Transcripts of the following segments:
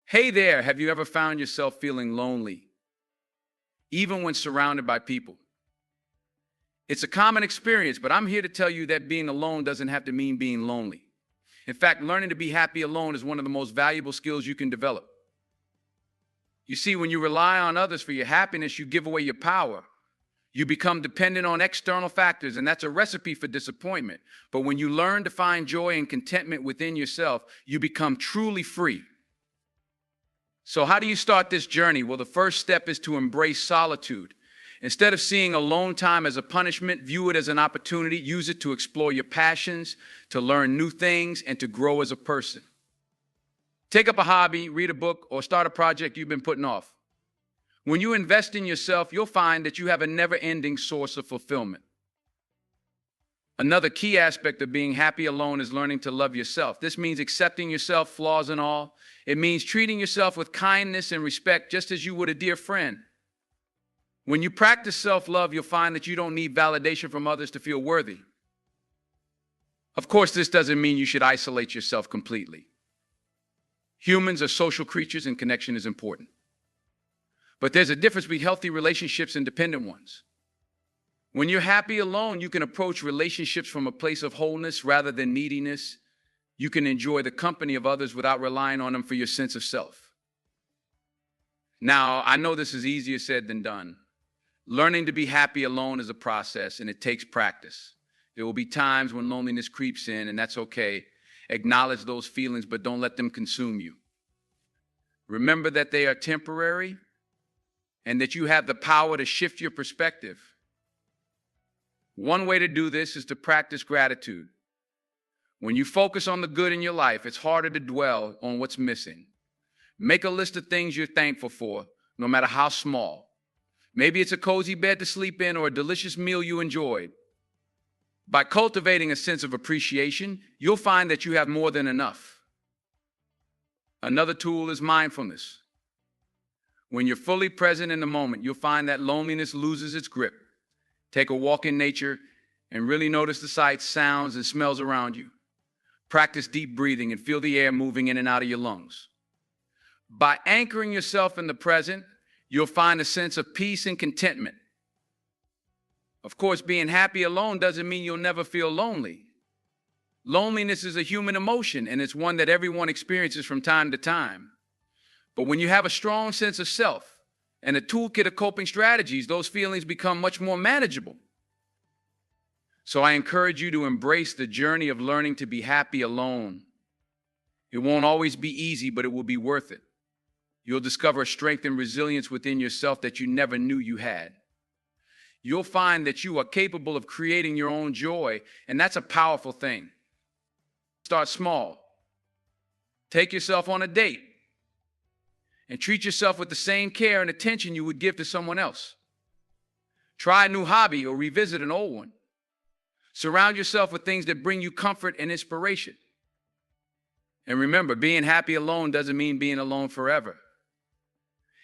Hey there, have you ever found yourself feeling lonely, even when surrounded by people? It's a common experience, but I'm here to tell you that being alone doesn't have to mean being lonely. In fact, learning to be happy alone is one of the most valuable skills you can develop. You see, when you rely on others for your happiness, you give away your power. You become dependent on external factors, and that's a recipe for disappointment. But when you learn to find joy and contentment within yourself, you become truly free. So how do you start this journey? Well, the first step is to embrace solitude. Instead of seeing alone time as a punishment, view it as an opportunity. Use it to explore your passions, to learn new things, and to grow as a person. Take up a hobby, read a book, or start a project you've been putting off. When you invest in yourself, you'll find that you have a never-ending source of fulfillment. Another key aspect of being happy alone is learning to love yourself. This means accepting yourself, flaws and all. It means treating yourself with kindness and respect, just as you would a dear friend. When you practice self-love, you'll find that you don't need validation from others to feel worthy. Of course, this doesn't mean you should isolate yourself completely. Humans are social creatures and connection is important. But there's a difference between healthy relationships and dependent ones. When you're happy alone, you can approach relationships from a place of wholeness rather than neediness. You can enjoy the company of others without relying on them for your sense of self. Now, I know this is easier said than done. Learning to be happy alone is a process, and it takes practice. There will be times when loneliness creeps in, and that's okay. Acknowledge those feelings, but don't let them consume you. Remember that they are temporary and that you have the power to shift your perspective. One way to do this is to practice gratitude. When you focus on the good in your life, it's harder to dwell on what's missing. Make a list of things you're thankful for, no matter how small. Maybe it's a cozy bed to sleep in or a delicious meal you enjoyed. By cultivating a sense of appreciation, you'll find that you have more than enough. Another tool is mindfulness. When you're fully present in the moment, you'll find that loneliness loses its grip. Take a walk in nature and really notice the sights, sounds, and smells around you. Practice deep breathing and feel the air moving in and out of your lungs. By anchoring yourself in the present, you'll find a sense of peace and contentment. Of course, being happy alone doesn't mean you'll never feel lonely. Loneliness is a human emotion, and it's one that everyone experiences from time to time. But when you have a strong sense of self and a toolkit of coping strategies, those feelings become much more manageable. So I encourage you to embrace the journey of learning to be happy alone. It won't always be easy, but it will be worth it. You'll discover a strength and resilience within yourself that you never knew you had. You'll find that you are capable of creating your own joy, and that's a powerful thing. Start small. Take yourself on a date and treat yourself with the same care and attention you would give to someone else. Try a new hobby or revisit an old one. Surround yourself with things that bring you comfort and inspiration. And remember, being happy alone doesn't mean being alone forever.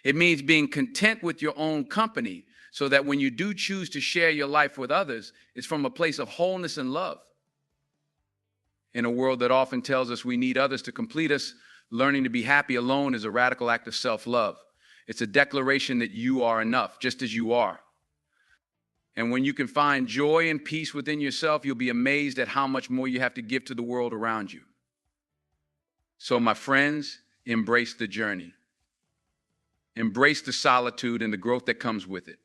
It means being content with your own company so that when you do choose to share your life with others, it's from a place of wholeness and love. In a world that often tells us we need others to complete us, learning to be happy alone is a radical act of self-love. It's a declaration that you are enough, just as you are. And when you can find joy and peace within yourself, you'll be amazed at how much more you have to give to the world around you. So, my friends, embrace the journey. Embrace the solitude and the growth that comes with it.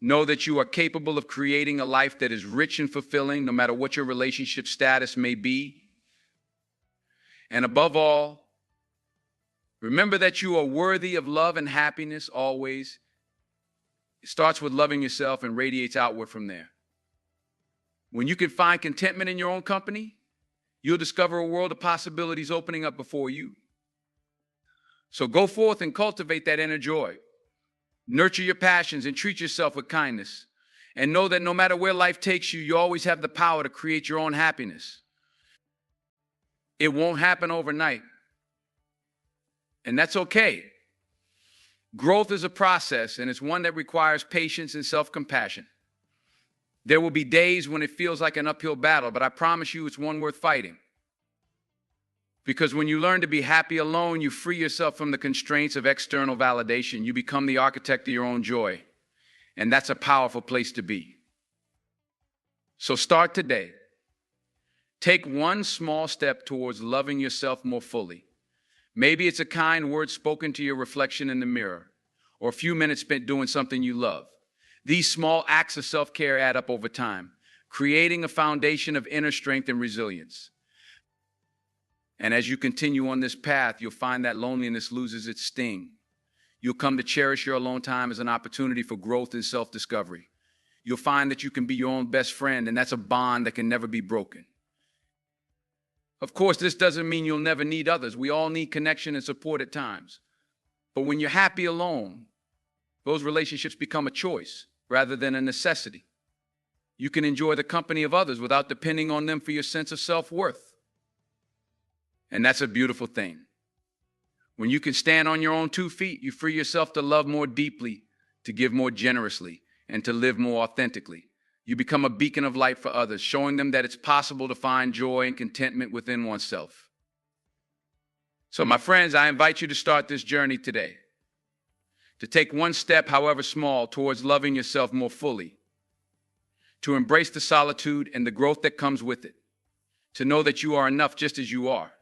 Know that you are capable of creating a life that is rich and fulfilling, no matter what your relationship status may be. And above all, remember that you are worthy of love and happiness always. It starts with loving yourself and radiates outward from there. When you can find contentment in your own company, you'll discover a world of possibilities opening up before you. So go forth and cultivate that inner joy. Nurture your passions and treat yourself with kindness. And know that no matter where life takes you, you always have the power to create your own happiness. It won't happen overnight. And that's okay. Growth is a process, and it's one that requires patience and self-compassion. There will be days when it feels like an uphill battle, but I promise you it's one worth fighting. Because when you learn to be happy alone, you free yourself from the constraints of external validation. You become the architect of your own joy. And that's a powerful place to be. So start today. Take one small step towards loving yourself more fully. Maybe it's a kind word spoken to your reflection in the mirror, or a few minutes spent doing something you love. These small acts of self-care add up over time, creating a foundation of inner strength and resilience. And as you continue on this path, you'll find that loneliness loses its sting. You'll come to cherish your alone time as an opportunity for growth and self-discovery. You'll find that you can be your own best friend, and that's a bond that can never be broken. Of course, this doesn't mean you'll never need others. We all need connection and support at times. But when you're happy alone, those relationships become a choice rather than a necessity. You can enjoy the company of others without depending on them for your sense of self-worth. And that's a beautiful thing. When you can stand on your own 2 feet, you free yourself to love more deeply, to give more generously, and to live more authentically. You become a beacon of light for others, showing them that it's possible to find joy and contentment within oneself. So, my friends, I invite you to start this journey today. To take one step, however small, towards loving yourself more fully. To embrace the solitude and the growth that comes with it. To know that you are enough just as you are.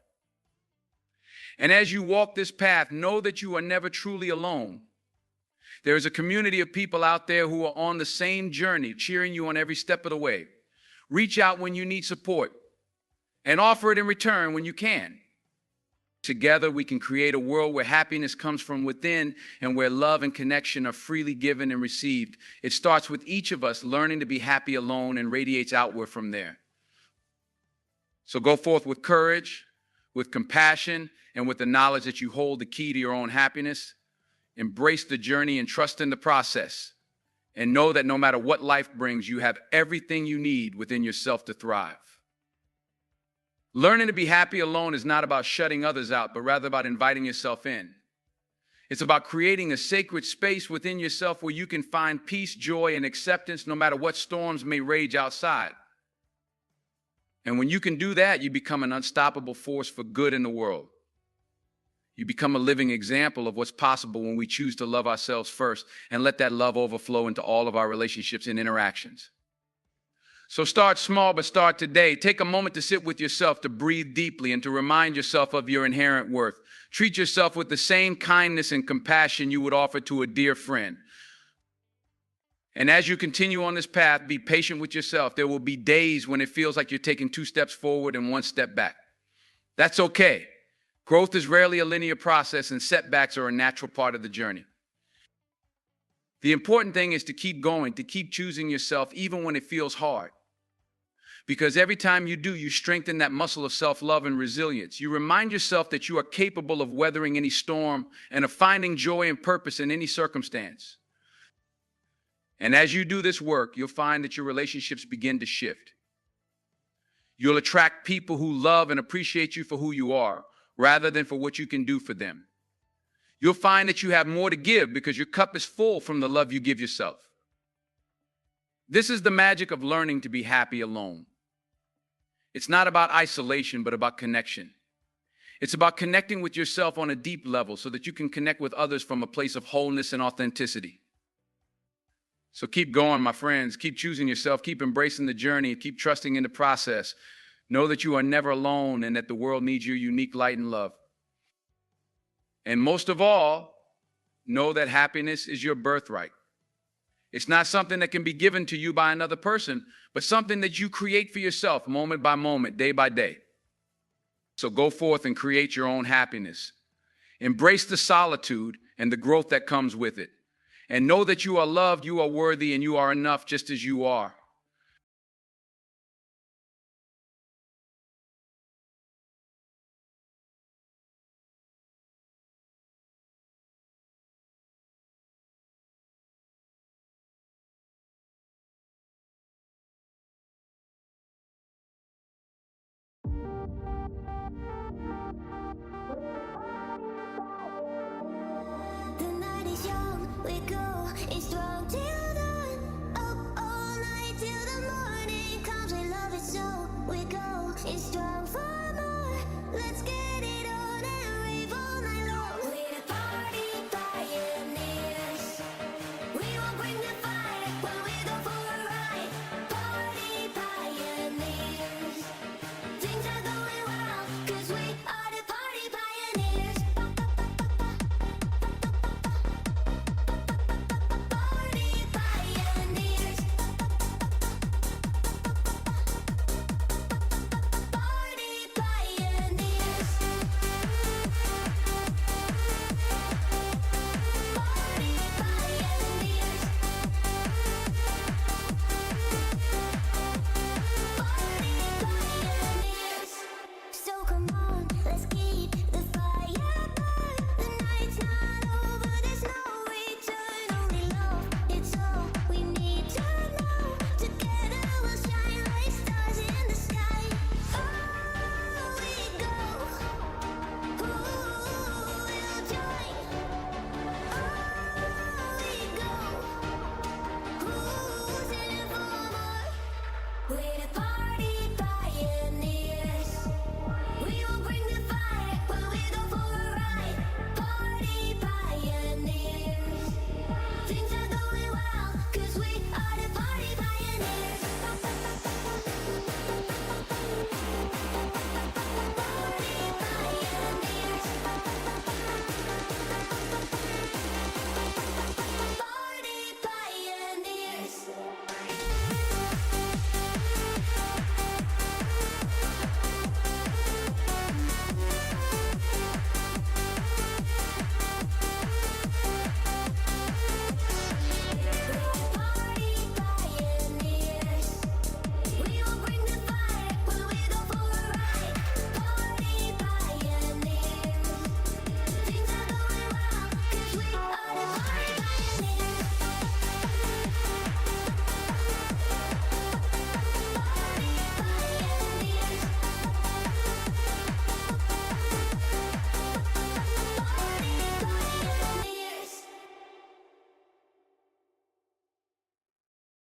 And as you walk this path, know that you are never truly alone. There is a community of people out there who are on the same journey, cheering you on every step of the way. Reach out when you need support and offer it in return when you can. Together, we can create a world where happiness comes from within and where love and connection are freely given and received. It starts with each of us learning to be happy alone and radiates outward from there. So go forth with courage, with compassion, and with the knowledge that you hold the key to your own happiness. Embrace the journey and trust in the process. And know that no matter what life brings, you have everything you need within yourself to thrive. Learning to be happy alone is not about shutting others out, but rather about inviting yourself in. It's about creating a sacred space within yourself where you can find peace, joy, and acceptance no matter what storms may rage outside. And when you can do that, you become an unstoppable force for good in the world. You become a living example of what's possible when we choose to love ourselves first and let that love overflow into all of our relationships and interactions. So start small, but start today. Take a moment to sit with yourself, to breathe deeply, and to remind yourself of your inherent worth. Treat yourself with the same kindness and compassion you would offer to a dear friend. And as you continue on this path, be patient with yourself. There will be days when it feels like you're taking 2 steps forward and 1 step back. That's okay. Growth is rarely a linear process, and setbacks are a natural part of the journey. The important thing is to keep going, to keep choosing yourself even when it feels hard. Because every time you do, you strengthen that muscle of self-love and resilience. You remind yourself that you are capable of weathering any storm and of finding joy and purpose in any circumstance. And as you do this work, you'll find that your relationships begin to shift. You'll attract people who love and appreciate you for who you are, rather than for what you can do for them. You'll find that you have more to give because your cup is full from the love you give yourself. This is the magic of learning to be happy alone. It's not about isolation, but about connection. It's about connecting with yourself on a deep level so that you can connect with others from a place of wholeness and authenticity. So keep going, my friends. Keep choosing yourself. Keep embracing the journey. Keep trusting in the process. Know that you are never alone and that the world needs your unique light and love. And most of all, know that happiness is your birthright. It's not something that can be given to you by another person, but something that you create for yourself moment by moment, day by day. So go forth and create your own happiness. Embrace the solitude and the growth that comes with it. And know that you are loved, you are worthy, and you are enough just as you are. The night is young, we go, it's strong till dawn. Up all night till the morning comes, we love it so. We go, it's strong for more. Let's get